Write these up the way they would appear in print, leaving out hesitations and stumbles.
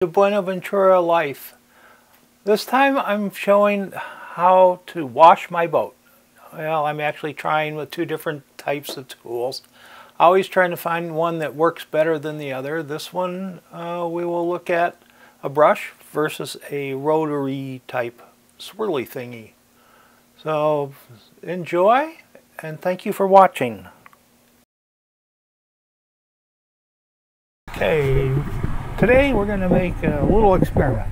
The Buena Ventura life. This time I'm showing how to wash my boat. Well, I'm actually trying with two different types of tools. Always trying to find one that works better than the other. This one we will look at a brush versus a rotary type swirly thingy. So enjoy and thank you for watching. Okay, today we're going to make a little experiment.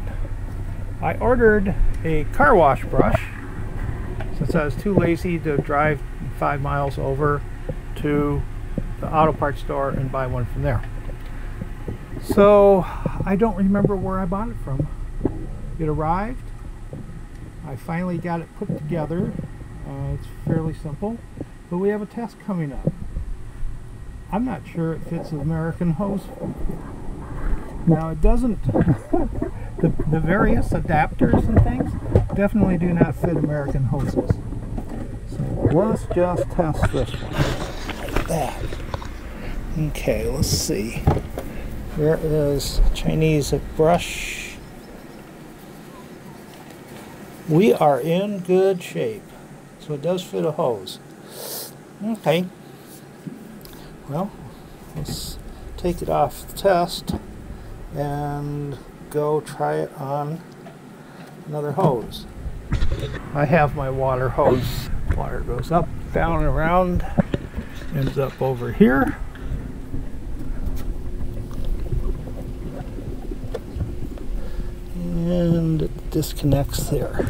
I ordered a car wash brush since I was too lazy to drive 5 miles over to the auto parts store and buy one from there. So I don't remember where I bought it from. It arrived. I finally got it put together. It's fairly simple, but we have a test coming up. I'm not sure it fits an American hose. Now it doesn't, the various adapters and things definitely do not fit American hoses. So let's just test this one like that. Okay, let's see. There is Chinese brush. We are in good shape. So it does fit a hose. Okay. Well, let's take it off the test and go try it on another hose. I have my water hose. Water goes up, down, and around, ends up over here. And it disconnects there.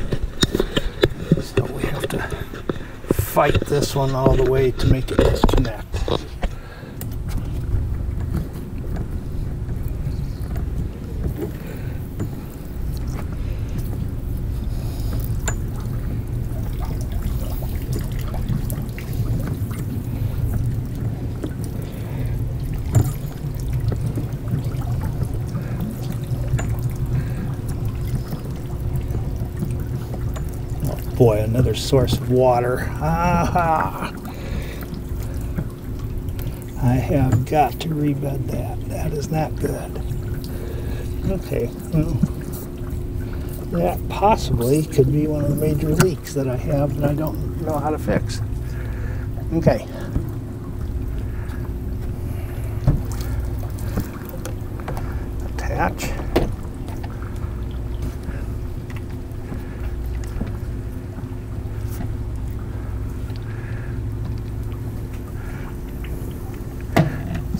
So we have to fight this one all the way to make it disconnect. Boy, another source of water. Aha! I have got to rebed that. That is not good. Okay, well, that possibly could be one of the major leaks that I have that I don't know how to fix. Okay. Attach.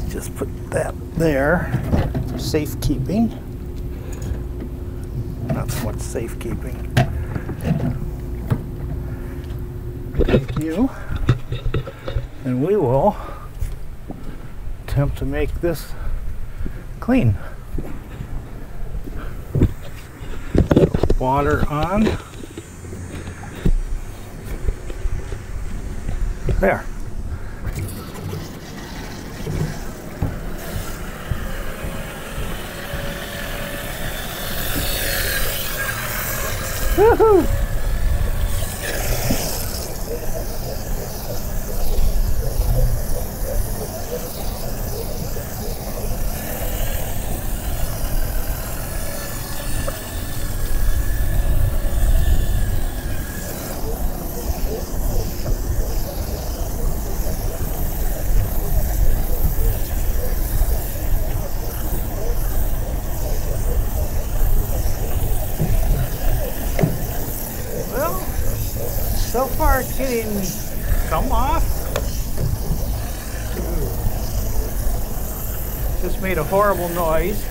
Just put that there, safekeeping. Not so much safekeeping. Thank you. And we will attempt to make this clean. Water on. There. Woohoo! So far it's getting some off. Just made a horrible noise.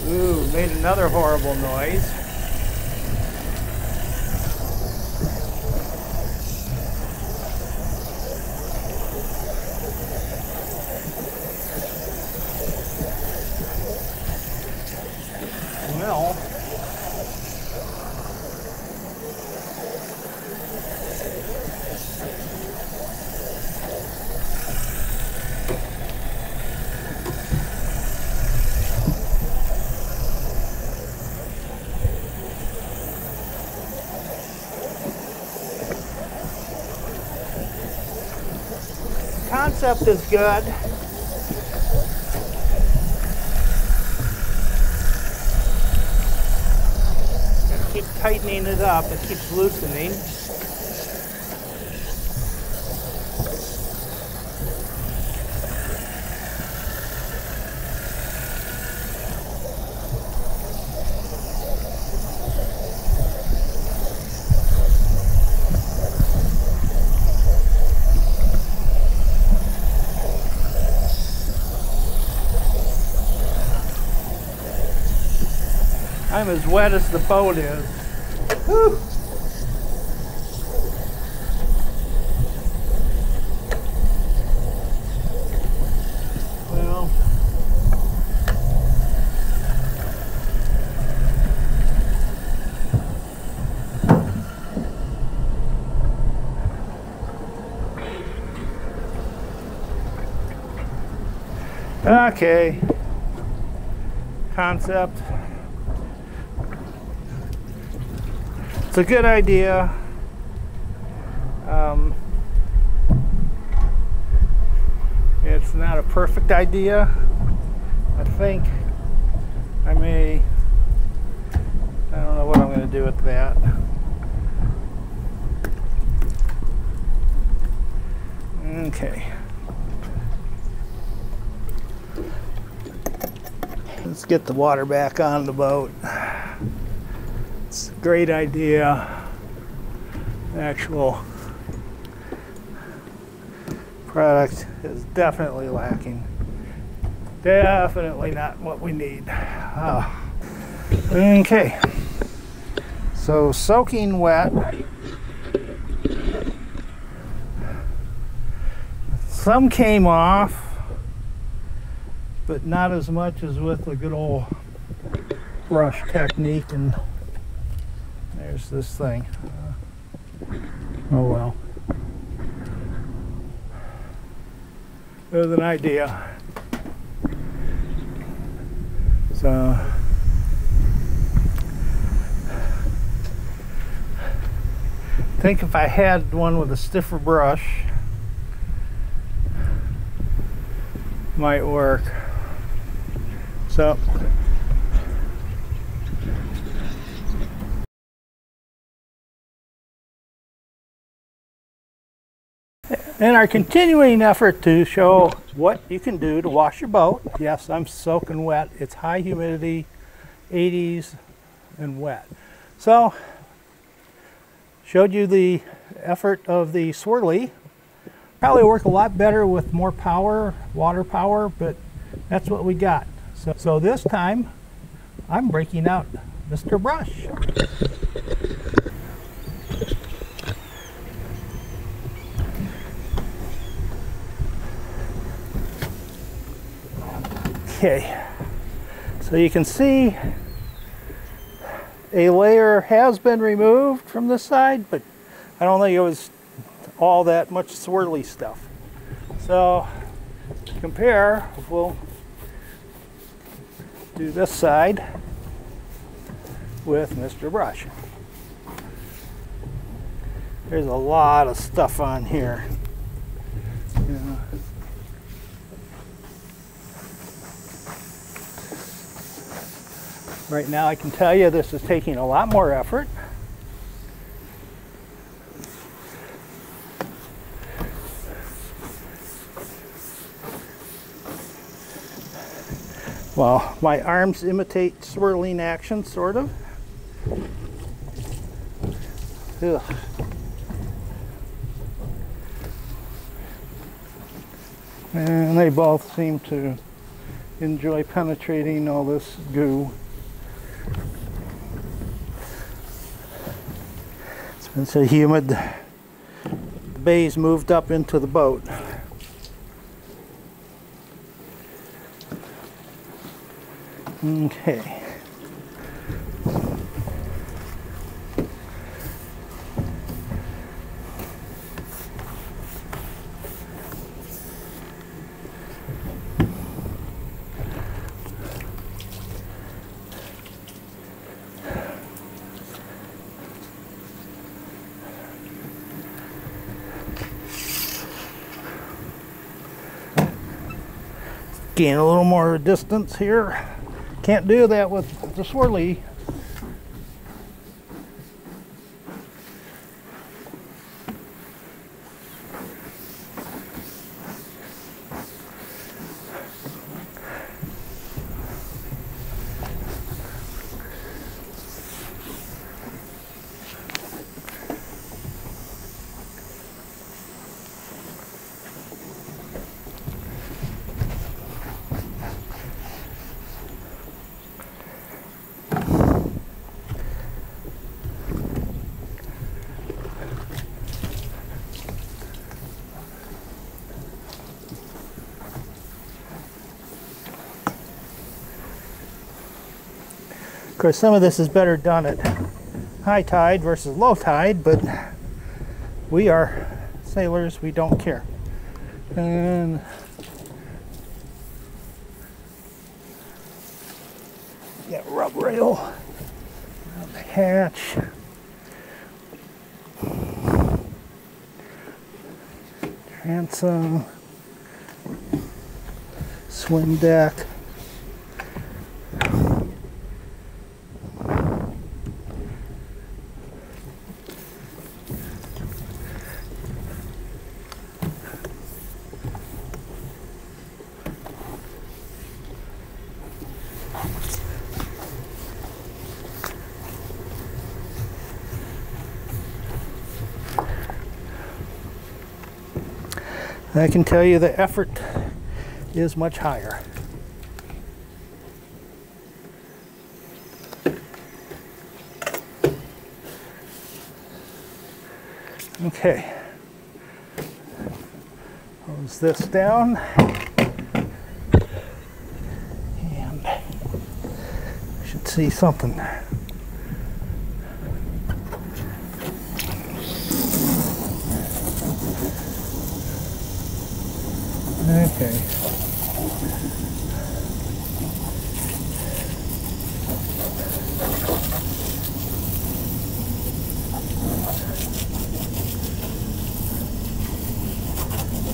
Ooh, made another horrible noise. Well, concept is good. Keep tightening it up, it keeps loosening. I'm as wet as the boat is. Whew. Well, okay. Concept. It's a good idea. It's not a perfect idea. I think I don't know what I'm going to do with that. Okay. Let's get the water back on the boat. It's a great idea. The actual product is definitely lacking. Definitely not what we need. Okay. So soaking wet. Some came off, but not as much as with the good old brush technique. And there's this thing. Oh well. There's an idea. So I think if I had one with a stiffer brush, might work. So in our continuing effort to show what you can do to wash your boat, yes, I'm soaking wet. It's high humidity, 80s, and wet. So, showed you the effort of the swirly. Probably work a lot better with more power, water power, but that's what we got. So this time, I'm breaking out Mr. Brush. Okay, so you can see a layer has been removed from this side, but I don't think it was all that much swirly stuff. So to compare, we'll do this side with Mr. Brush. There's a lot of stuff on here. Right now I can tell you this is taking a lot more effort. Well, my arms imitate swirling action, sort of. Ugh. And they both seem to enjoy penetrating all this goo. It's been so humid, the bay's moved up into the boat. Okay. gain a little more distance here. Can't do that with the swirly. Of course, some of this is better done at high tide versus low tide, but we are sailors, we don't care. And got rub rail around the hatch. Transom, swing deck. I can tell you the effort is much higher. Okay, close this down, and we should see something. Okay.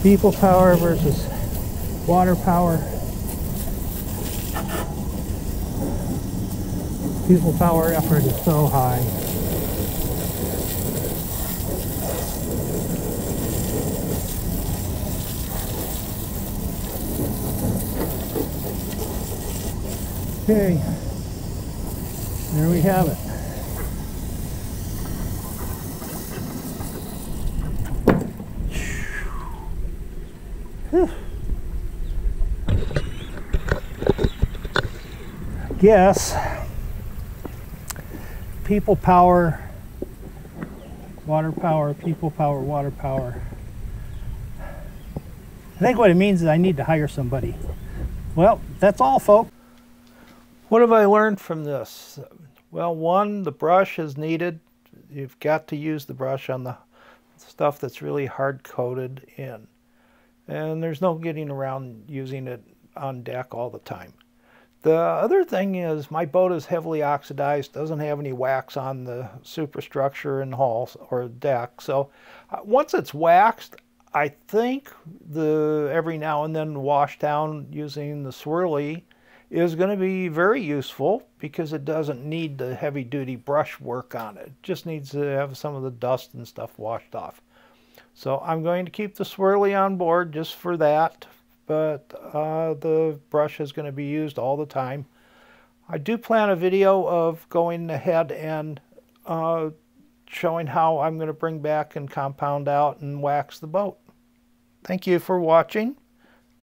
People power versus water power. People power effort is so high. Okay, there we have it. Whew. Yes, people power, water power, people power, water power. I think what it means is I need to hire somebody. Well, that's all, folks. What have I learned from this? Well, one, the brush is needed. You've got to use the brush on the stuff that's really hard coated in. And there's no getting around using it on deck all the time. The other thing is my boat is heavily oxidized, doesn't have any wax on the superstructure and hull or deck. So once it's waxed, I think every now and then wash down using the swirly is going to be very useful because it doesn't need the heavy duty brush work on it. It just needs to have some of the dust and stuff washed off. So I'm going to keep the swirly on board just for that, but the brush is going to be used all the time. I do plan a video of going ahead and showing how I'm going to bring back and compound out and wax the boat. Thank you for watching.